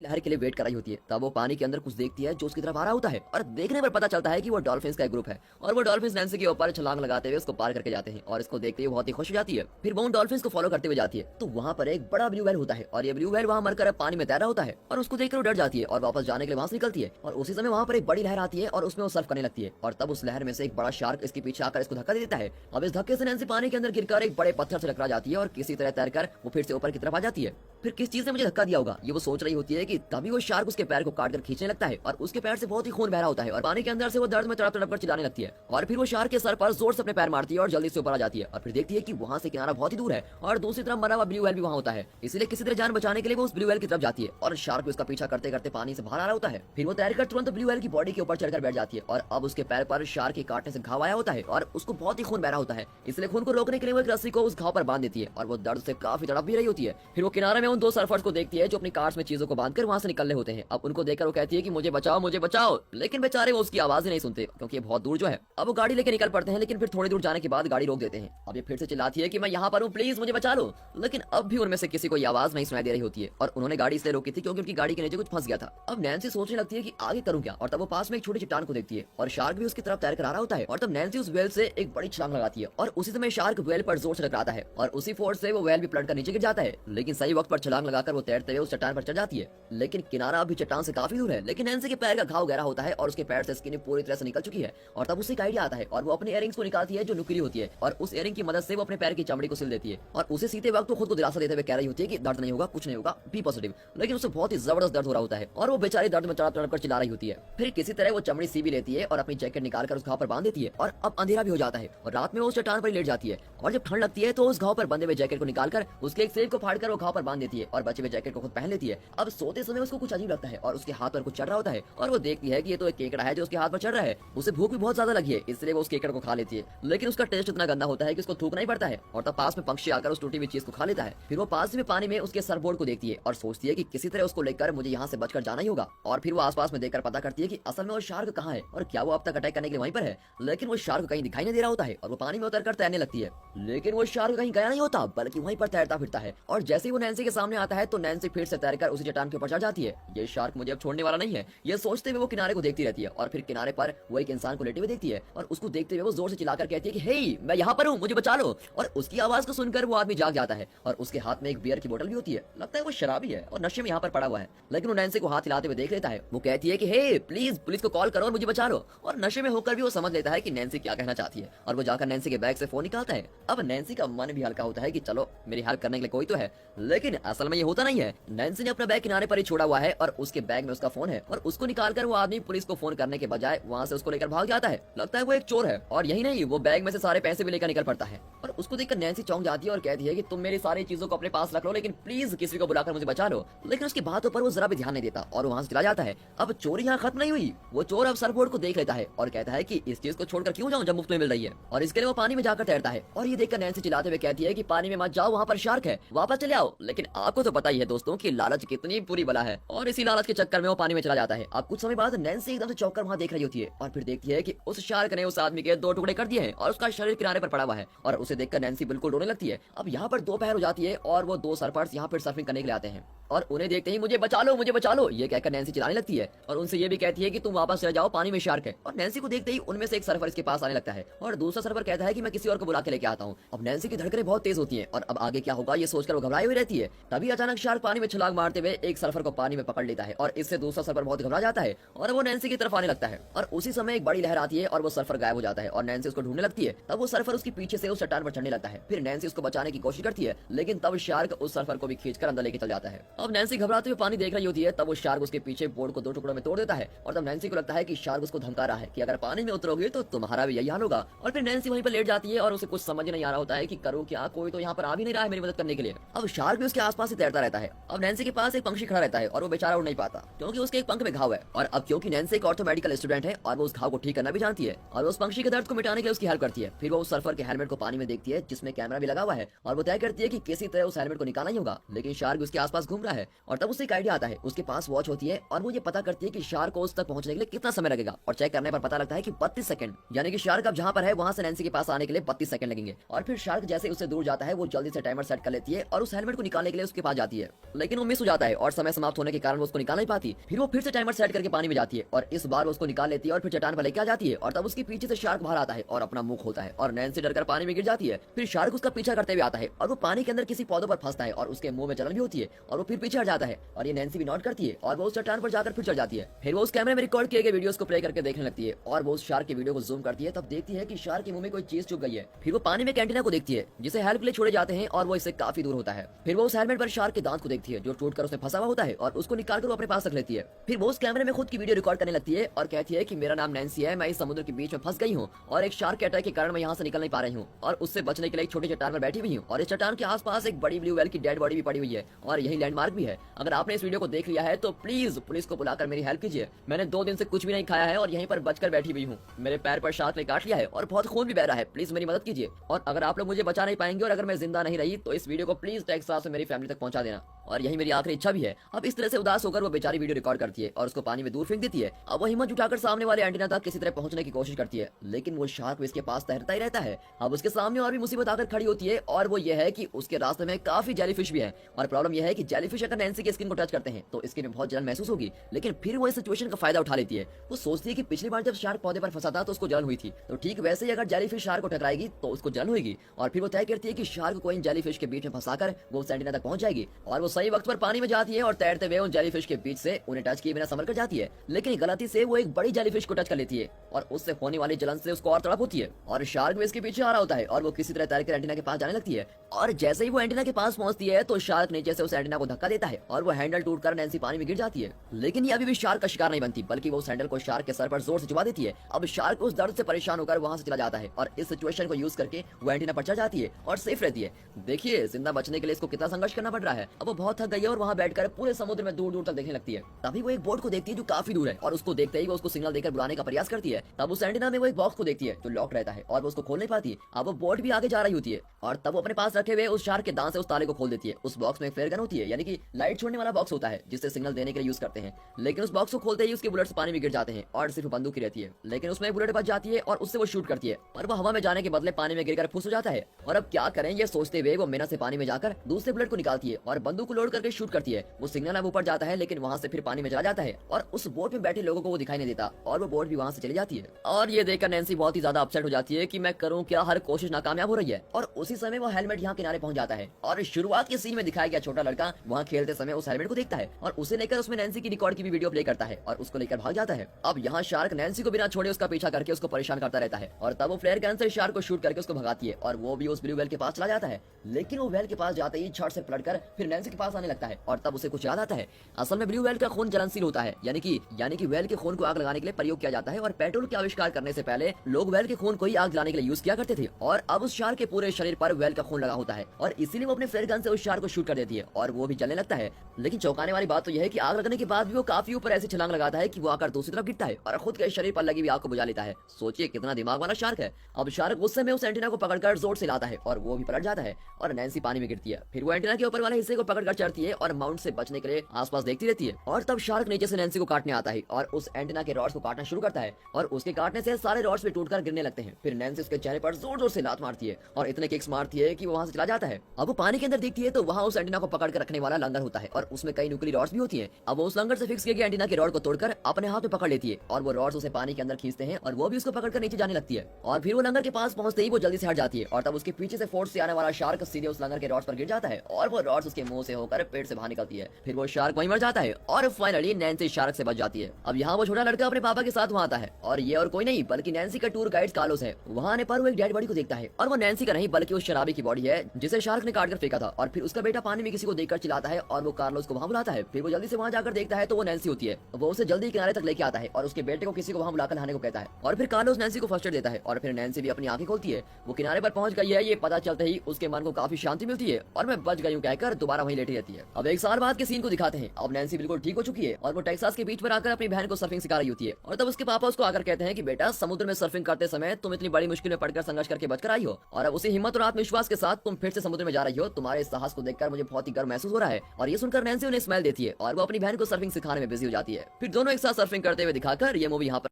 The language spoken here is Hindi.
लहर के लिए वेट कर रही होती है। तब वो पानी के अंदर कुछ देखती है जो उसकी तरफ आ रहा होता है और देखने पर पता चलता है कि वो डॉल्फिन्स का एक ग्रुप है और वो डॉल्फिन्स नैन्सी के ऊपर छलांग लगाते हुए उसको पार करके जाते हैं और इसको देखते हुए बहुत ही खुश हो जाती है। फिर वो उन डॉल्फिन्स को फॉलो करते हुए जाती है तो वहाँ पर एक बड़ा ब्लू व्हेल होता है और ये ब्लू व्हेल वहाँ मरकर पानी में तैर रहा होता है और उसको देखकर वो डर जाती है और वापस जाने के लिए वहाँ से निकलती है। और उसी समय वहाँ पर एक बड़ी लहर आती है और उसमें वो सर्फ करने लगती है और तब उस लहर में से एक बड़ा शार्क इसके पीछे आकर इसको धक्का दे देता है। अब इस धक्के से नैन्सी पानी के अंदर गिरकर एक बड़े पत्थर से टकरा जाती है और किसी तरह तैरकर वो फिर से ऊपर की तरफ आ जाती है। फिर किस चीज ने मुझे धक्का दिया होगा ये वो सोच रही होती है कि तभी वो शार्क उसके पैर को काट कर खींचने लगता है और उसके पैर से बहुत ही खून बह रहा होता है और पानी के अंदर से वो दर्द में तड़प तड़प कर चिल्लाने लगती है। और फिर वो शार्क के सर पर जोर से अपने पैर मारती है और जल्दी से ऊपर आ जाती है और फिर देखती है कि वहाँ से किनारा बहुत ही दूर है और दूसरी तरफ मरा हुआ ब्लू व्हेल भी वहाँ होता है। इसलिए किसी तरह जान बचाने के लिए वो उस ब्लू व्हेल की तरफ जाती है और शार्क भी उसका पीछा करते करते पानी से बाहर आ रहा होता है। फिर वो तैरकर तुरंत ब्लू व्हेल की बॉडी के ऊपर चढ़कर बैठ जाती है और अब उसके पैर पर शार्क के काटने से घाव आया होता है और उसको बहुत ही खून बह रहा होता है। इसलिए खून को रोकने के लिए वो एक रस्सी को उस घाव पर बांध देती है और वो दर्द से काफी तड़प भी रही होती है। फिर वो किनारे में उन दो सर्फर्स को देखती है जो अपनी कार्स में चीजों को बांधकर वहां से निकलने होते हैं। अब उनको देखकर वो कहती है कि मुझे बचाओ मुझे बचाओ, लेकिन बेचारे वो उसकी आवाज ही नहीं सुनते क्योंकि ये बहुत दूर जो है। अब वो गाड़ी लेके निकल पड़ते हैं लेकिन फिर थोड़ी दूर जाने के बाद गाड़ी रोक देते हैं। अब ये फिर से चिल्लाती है कि मैं यहाँ पर हूँ प्लीज मुझे बचा लो, लेकिन अब भी उनमें से किसी को ये आवाज नहीं सुनाई दे रही होती है और उन्होंने गाड़ी इसलिए रोकी थी क्योंकि उनकी गाड़ी के नीचे कुछ फंस गया था। अब नैन्सी सोचने लगती है कि आगे करूँ क्या और तब वो पास में एक छोटी चट्टान को देखती है और शार्क भी उसकी तरफ तैर कर आ रहा होता है और तब नैन्सी उस वेल से एक बड़ी छलांग लगाती है और उसी समय शार्क वेल पर जोर से टकराता है और उसी फोर्स से वो वेल भी पलट कर नीचे गिर जाता है। लेकिन सही वक्त पर छलांग लगाकर वो तैरते हुए उस चट्टान पर चढ़ जाती है। लेकिन किनारा अभी चट्टान से काफी दूर है लेकिन नैन्सी के पैर का घाव गहरा होता है और उसके पैर से स्किन पूरी तरह से निकल चुकी है। और तब उसे एक आइडिया आता है और वो अपने इयरिंग्स को निकालती है जो नुकीली होती है और उस इयरिंग की मदद से वो अपने पैर की चमड़ी को सिल देती है और उसे सीते वक्त वो खुद को दिलासा देते हुए कह रही होती है कि दर्द नहीं होगा कुछ नहीं होगा बी पॉजिटिव। लेकिन उसे बहुत ही जबरदस्त दर्द हो रहा होता है और वो बेचारी दर्द में तड़प तड़प कर चिल्ला रही होती है। फिर किसी तरह वो चमड़ी सी भी लेती है और अपनी जैकेट निकालकर उस घाव पर बांध देती है और अब अंधेरा भी हो जाता है और रात में वो उस चट्टान पर लेट जाती है और जब ठंड लगती है तो उस घाव पर बंधे हुए जैकेट को निकालकर उसके एक सेब को फाड़कर वो घाव पर बांध देती है और बचे हुए जैकेट को खुद पहन लेती है। अब सोते समय उसको कुछ अजीब लगता है और उसके हाथ पर कुछ चढ़ रहा होता है और वो देखती है कि ये तो एक केकड़ा है जो उसके हाथ पर चढ़ रहा है। उसे भूख भी बहुत ज्यादा लगी है इसलिए वो उस केकड़ को खा लेती है लेकिन उसका टेस्ट इतना गंदा होता है कि उसको थूकना ही पड़ता है और तब पास में पक्षी आकर उस टूटी हुई चीज को खा लेता है। फिर वो पास में पानी में उसके सरबोर्ड को देखती है और सोचती है कि किसी तरह उसको लेकर मुझे यहाँ से बचकर जाना ही होगा। और फिर वो आसपास में देखकर पता करती है कि असल में वो शार्क कहाँ है और क्या वो अब तक अटैक करने के लिए वहीं पर है। लेकिन वो शार्क कहीं दिखाई नहीं दे रहा होता है और वो पानी में उतरकर तैरने लगती है लेकिन वो शार्क कहीं गया नहीं होता बल्कि वहीं पर तैरता फिरता है और जैसे ही वो नैन्सी के सामने आता है तो नैन्सी फिर से तैरकर उसी चट्टान के ऊपर चढ़ जाती है। ये शार्क मुझे अब छोड़ने वाला नहीं है ये सोचते हुए वो किनारे को देखती रहती है और फिर किनारे पर वो एक इंसान को लेटे हुए देखती है और उसको देखते हुए वो जोर से चिल्लाकर कहती है कि हे मैं यहाँ पर हूँ मुझे बचा लो। और उसकी आवाज को सुनकर वो आदमी जाग जाता है और उसके हाथ में एक बियर की बोतल भी होती है। लगता है वो शराबी है और नशे में यहाँ पर पड़ा हुआ है लेकिन वो नैन्सी को हाथ हिलाते हुए देख लेता है। वो कहती है कि हे प्लीज पुलिस को कॉल करो और मुझे बचा लो। और नशे में होकर भी वो समझ लेता है कि नैन्सी क्या कहना चाहती है और वो जाकर नैन्सी के बैग से फोन निकालता है। अब नैन्सी का मन भी हल्का होता है कि चलो मेरी हेल्प करने के लिए कोई तो है, लेकिन असल में ये होता नहीं है। नैन्सी ने अपना बैग किनारे पर ही छोड़ा हुआ है और उसके बैग में उसका फोन है और उसको निकालकर वो आदमी पुलिस को फोन करने के बजाय वहाँ से उसको लेकर भाग जाता है। लगता है वो एक चोर है और यही नहीं वो बैग में से सारे पैसे भी लेकर निकल पड़ता है और उसको देखकर नैन्सी चौंक जाती है और कहती है कि तुम मेरी सारी चीजों को अपने पास रख लो लेकिन प्लीज किसी को बुलाकर मुझे बचा लो। लेकिन उसकी बातों पर वो जरा भी ध्यान नहीं देता और वहाँ से चला जाता है। अब चोरी यहाँ खत्म नहीं हुई, वो चोर अब सरबोर्ड को देख लेता है और कहता है कि इस चीज को छोड़कर क्यों जाऊं जब मुफ्त में मिल रही है और इसके लिए वो पानी में जाकर तैरता है। और ये देखकर नैन्सी चिल्लाते हुए कहती है कि पानी में मत जाओ वहाँ पर शार्क है वापस चले आओ। लेकिन आपको तो पता ही है दोस्तों कि लालच कितनी बुरी बला है और इसी लालच के चक्कर में वो पानी में चला जाता है। अब कुछ समय बाद नैन्सी एकदम से चौंककर वहाँ देख रही होती है और फिर देखती है कि उस शार्क ने उस आदमी के 2 टुकड़े कर दिए हैं और उसका शरीर किनारे पर पड़ा हुआ है और उसे देखकर नैन्सी बिल्कुल रोने लगती है। अब यहाँ पर दोपहर हो जाती है और वो 2 सर्फर्स यहाँ पर सर्फिंग करने के लिए आते हैं और उन्हें देखते ही मुझे बचा लो ये कहकर नैन्सी चिल्लाने लगती है और उनसे ये भी कहती है कि तुम वापस चले जाओ पानी में शार्क है। और नैन्सी को देखते ही उनमें से एक सर्फर इसके पास आने लगता है और दूसरा सर्फर कहता है कि मैं किसी और को बुला के लेके आता हूँ। अब नैन्सी की धड़कनें बहुत तेज होती हैं और अब आगे क्या होगा ये सोचकर वो घबराई हुई रहती है। तभी अचानक शार्क पानी में छलांग मारते हुए एक सर्फर को पानी में पकड़ लेता है और इससे दूसरा सर्फर बहुत घबरा जाता है और वो नैन्सी की तरफ आने लगता है और उसी समय एक बड़ी लहर आती है और वो सर्फर गायब हो जाता है और नैन्सी उसको ढूंढने लगती है। तब वो सर्फर उसके पीछे से उस चट्टान पर चढ़ने लगता है। फिर नैन्सी उसको बचाने की कोशिश करती है लेकिन तब शार्क उस सर्फर को भी खींचकर अंदर लेके चल जाता है। अब नैन्सी घबराते हुए पानी देख रही होती है तब वो शार्क उसके पीछे बोर्ड को 2 टुकड़ों में तोड़ देता है और तब नैन्सी को लगता है कि शार्क उसको धमका रहा है कि अगर पानी में उतरोगे तो तुम्हारा भी यही हाल होगा। और फिर नैन्सी वहीं पर लेट जाती है और उसे कुछ समझ नहीं आ रहा होता है कि करूँ क्या, कोई तो यहाँ पर आ भी नहीं रहा है मेरी मदद करने के लिए। अब शार्क भी उसके आसपास ही तैरता रहता है। अब नैन्सी के पास एक पंछी खड़ा रहता है और वो बेचारा उड़ नहीं पाता क्योंकि उसके एक पंख में घाव है। और अब क्योंकि नैन्सी एक ऑर्थो मेडिकल स्टूडेंट है और वो उस घाव को ठीक करना भी जानती है और उस पंछी के दर्द को मिटाने के लिए उसकी हेल्प करती है। फिर वो उस सर्फर के हेलमेट को पानी में देखती है जिसमें कैमरा भी लगा हुआ है और वो तय करती है कि किसी तरह उस हेलमेट को निकालना ही होगा। लेकिन शार्क उसके आसपास घूम रहा है। होता है और तब उससे एक आइडिया आता है। उसके पास वॉच होती है और वो ये पता करती है कि शार्क को उस तक पहुंचने के लिए कितना समय लगेगा और चेक करने पर पता लगता है कि 32 सेकंड, यानी कि शार्क अब जहां पर है वहां से नैन्सी के पास आने के लिए 32 सेकंड लगेंगे। और फिर शार्क जैसे उससे दूर जाता है वो जल्दी से टाइमर सेट कर लेती है और उस हेलमेट को निकालने के लिए उसके पास जाती है, लेकिन वो मिस हो जाता है और समय समाप्त होने के कारण वो उसको निकाल नहीं पाती। फिर वो फिर से टाइमर सेट करके पानी में जाती है और इस बार वो उसको निकाल लेती है और फिर चट्टान पर लेके आ जाती है और तब उसके पीछे से शार्क बाहर आता है और अपना मुंह खोलता है और नैन्सी डरकर पानी में गिर जाती है। फिर शार्क उसका पीछा करते हुए आता है और वो पानी के अंदर किसी पौधों पर फंसता है और उसके मुंह में जलन भी होती है और वो फिर पीछे हट जाता है और ये नैन्सी भी नोट करती है और वो उस चट्टान पर जाकर फिर चढ़ जाती है। फिर वो उस कैमरे में रिकॉर्ड किए गए वीडियोस को प्ले करके देखने लगती है और वो उस शार्क की वीडियो को जूम करती है। तब देखती है कि शार्क के मुंह में कोई चीज चुभ गई है। फिर वो पानी में कैंटीना को देखती है जिसे हेल्प के लिए छोड़े जाते हैं और वो इससे काफी दूर होता है। फिर वो उस हेलमेट पर शार्क के दांत को देखती है जो टूटकर उसमें फंसा हुआ होता है और उसको निकालकर वो अपने पास रख लेती है। फिर वो उस कैमरे में खुद की वीडियो रिकॉर्ड करने लगती है और कहती है कि मेरा नाम नैन्सी है, मैं इस समुद्र के बीच में फंस गई हूँ और एक शार्क के अटैक के कारण मैं यहाँ से निकल नहीं पा रही हूँ और उससे बचने के लिए एक छोटी चट्टान पर बैठी हुई हूँ और इस चट्टान के आसपास एक बड़ी ब्लू व्हेल की डेड बॉडी भी पड़ी हुई है और यही लैंडमार्क भी है। अगर आपने इस वीडियो को देख लिया है तो प्लीज पुलिस को बुलाकर मेरी हेल्प कीजिए। मैंने 2 दिन से कुछ भी नहीं खाया है और यहीं पर बचकर बैठी हुई हूँ। मेरे पैर पर शार्क ने काट लिया है और बहुत खून भी बह रहा है, प्लीज मेरी मदद कीजिए। और अगर आप लोग मुझे बचा नहीं पाएंगे और अगर मैं जिंदा नहीं रही तो इस वीडियो को प्लीज टेक्सास में मेरी फैमिली तक पहुंचा देना और यही मेरी आखिरी इच्छा भी है। अब इस तरह से उदास होकर वो बेचारी वीडियो रिकॉर्ड करती है और उसको पानी में दूर फेंक देती है। अब वो हिम्मत जुटाकर सामने वाले एंटीना तक किसी तरह पहुंचने की कोशिश करती है, लेकिन वो शार्क इसके पास तैरता ही रहता है। अब उसके सामने और भी मुसीबत आकर खड़ी होती है और वो ये है कि उसके रास्ते में काफी जेलीफिश भी है और प्रॉब्लम यह है कि जेलीफिश अगर नैन्सी की स्किन को टच करते हैं तो स्किन में बहुत जलन महसूस होगी। लेकिन फिर वो इस सिचुएशन का फायदा उठा लेती है। वो सोचती है कि पिछली बार जब शार्क पौधे पर फंसा था तो उसको जलन हुई थी, तो ठीक वैसे ही अगर जेलीफिश शार्क को टकराएगी तो उसको जलन होगी। और फिर वो तय करती है कि शार्क को इन जेलीफिश के बीच में फंसाकर वो उस एंटीना तक पहुंच जाएगी और वो सही वक्त पर पानी में जाती है और तैरते हुए उन जेलीफिश के बीच से उन्हें टच किए बिना समर कर जाती है। लेकिन गलती से वो एक बड़ी जेलीफिश को टच कर लेती है और उससे होने वाली जलन से उसको और तड़प होती है और शार्क भी इसके पीछे आ रहा होता है और वो किसी तरह तैरकर एंटीना के पास जाने लगती है। और जैसे ही वो एंटीना के पास पहुंचती है तो शार्क नीचे से उस एंटीना को धक्का देता है और वो हैंडल टूटकर नैन्सी पानी में गिर जाती है। लेकिन ये अभी भी शार्क का शिकार नहीं बनती, बल्कि वो उस हैंडल को शार्क के सर पर जोर से चुभा देती है। अब शार्क उस दर्द से परेशान होकर वहां से चला जाता है और इस सिचुएशन को यूज करके वो एंटीना पर चढ़ जाती है और सेफ रहती है। देखिए जिंदा बचने के लिए इसको कितना संघर्ष करना पड़ रहा है। अब वो बहुत थक गई है और वहां बैठकर पूरे समुद्र में दूर दूर तक देखने लगती है। तभी वो एक बोट को देखती है जो काफी दूर है और उसको देखते ही वो उसको सिग्नल देकर बुलाने का प्रयास करती है। तब उस एंटीना में वो एक बॉक्स को देखती है जो लॉक रहता है और वो उसको खोल नहीं पाती। अब वो बोट भी आगे जा रही होती है और तब वो अपने पास रखे हुए उस शार्क के दांत से उस ताले को खोल देती है। उस बॉक्स में एक फ्लेयर गन होती है, यानी कि लाइट छोड़ने वाला बॉक्स होता है जिससे सिग्नल देने के लिए यूज करते हैं। लेकिन उस बॉक्स को खोलते ही उसके बुलेट्स पानी में गिर जाते हैं और सिर्फ बंदूक ही रहती है। लेकिन उसमें बुलेट बच जाती है और उससे वो शूट करती है और वो हवा में जाने के बदले पानी में गिरकर फुस हो जाता है। और अब क्या करें ये सोचते हुए वो मेहनत से पानी में जाकर दूसरे बुलेट को निकालती है और बंदूक को लोड करके शूट करती है। वो सिग्नल अब ऊपर जाता है लेकिन वहां से फिर पानी में चला जाता है और उस बोट में बैठे लोगों को वो दिखाई नहीं देता और वो बोट भी वहां से चली जाती है। और ये देखकर नैन्सी बहुत ही ज्यादा अपसेट हो जाती है कि मैं करूं क्या, हर कोशिश नाकामयाब हो रही है। और उसी समय वो हेलमेट यहाँ किनारे पहुंच जाता है और शुरुआत के सीन में दिखाया गया छोटा लड़का वहाँ खेलते समय उस हेलमेट को देखता है और उसे लेकर उसमें नैन्सी की रिकॉर्ड की भी वीडियो प्ले करता है और उसको लेकर भाग जाता है। अब यहाँ शार्क नैन्सी को बिना छोड़े उसका पीछा करके उसको परेशान करता रहता है और तब वो फ्लेयर गन से शार्क को शूट करके उसको भगाती है और वो भी उस ब्लू व्हेल के पास चला जाता है। लेकिन वो व्हेल के पास जाते ही झट से पलटकर फिर नैन्सी के पास आने लगता है और तब उसे कुछ याद आता है। असल में ब्लू व्हेल का खून जलनशील होता है, यानी कि व्हेल के खून को आग लगाने के लिए प्रयोग किया जाता है और पेट्रोल के आविष्कार करने से पहले लोग व्हेल के खून को ही आग जलाने के लिए यूज किया करते थे। और अब उस शार्क के पूरे शरीर पर व्हेल का खून लगा होता है और इसीलिए वो अपने फ्लेयर गन से उस शार्क को शूट कर देती है और वो भी जलने लगता है। लेकिन चौंकाने वाली बात तो यह है कि आग लगने के बाद भी वो काफी ऊपर ऐसी छलांग लगाता है कि वो आकर दूसरी तरफ गिरता है और खुद के शरीर पर लगी हुई आग को बुझा लेता है। सोचिए कितना दिमाग वाला शार्क है। अब शार्क गुस्से में उस एंटीना को पकड़कर जोर से लाता है और वो भी पलट जाता है और नैन्सी पानी में गिरती है। फिर वो एंटीना के ऊपर वाले हिस्से को पकड़कर चढ़ती है और माउंट से बचने के लिए आसपास देखती रहती है। और तब शार्क नीचे से नैन्सी को काटने आता है और उस एंटीना के रॉड्स को काटना शुरू करता है और उसके काटने से सारे रॉड्स भी टूटकर गिरने लगते हैं। फिर नैन्सी उसके चेहरे पर जोर जोर से लात मारती है और इतने किक्स मारती है कि वो वहां से चला जाता है। अब वो पानी के अंदर देखती है तो वहां उस एंटीना को पकड़ कर रखने वाला लंगर होता है और उसमें कई नुकीली रॉड्स भी होती हैं। अब वो उस लंगर से फिक्स किए गए एंटीना के रॉड को तोड़कर अपने हाथ में पकड़ लेती है और वो रॉड्स उसे पानी के अंदर खींचते हैं और वो भी उसको पकड़कर नीचे जाने लगती है। और फिर वो लंगर के पास पहुंचते ही वो जल्दी से हट जाती है और तब उसके पीछे से फोर्स से आने वाला शार्क सीधे उस लंगर के रॉड्स पर गिर जाता है और वो रॉड्स उसके मुंह से होकर पेट से बाहर निकलती है। फिर वो शार्क वहीं मर जाता है और फाइनली नैन्सी शार्क से बच जाती है। अब यहाँ वो छोटा लड़का अपने पापा के साथ वहाँ आता है और ये और कोई नहीं बल्कि नैन्सी का टूर गाइड कार्लोस है। वहाँ आने पर वो एक डेड बॉडी को देखता है और वो नैन्सी का नहीं बल्कि उस शराबी की बॉडी है जिसे शार्क ने काट कर फेंका था। और फिर उसका बेटा पानी में किसी को देखकर चिल्लाता है और वो कार्लोस को वहाँ बुलाता है। फिर वो जल्दी से वहाँ जाकर देखता है तो वो नैन्सी होती है। वो उसे जल्दी किनारे तक लेके आता है और उसके बेटे को किसी को वहाँ बुलाकर लाने को कहता है और फिर कार्लोस नैन्सी को फर्स्ट एड देता है और फिर नैन्सी भी अपनी आंखें खोलती है। वो किनारे पर पहुंच गई है, ये पता चलते ही उसके मन को काफी शांति मिलती है और मैं बच गई हूँ कहकर दोबारा वहीं लेटे बैठी रहती है। अब 1 साल बाद के सीन को दिखाते हैं। अब नैन्सी बिल्कुल ठीक हो चुकी है और वो टेक्सास के बीच पर आकर अपनी बहन को सर्फिंग सिखा रही होती है। और तब उसके पापा उसको आकर कहते हैं कि बेटा, समुद्र में सर्फिंग करते समय तुम इतनी बड़ी मुश्किल में पड़कर संघर्ष करके बचकर आई हो और अब उसी हिम्मत और आत्मविश्वास के साथ तुम फिर से समुद्र में जा रही हो। तुम्हारे इस साहस को देखकर मुझे बहुत ही गर्व महसूस हो रहा है। और ये सुनकर नैन्सी उन्हें स्माइल देती है और वो अपनी बहन को सर्फिंग सिखाने में बिजी हो जाती है। फिर दोनों एक साथ सर्फिंग करते हुए दिखाकर ये मूवी यहाँ पर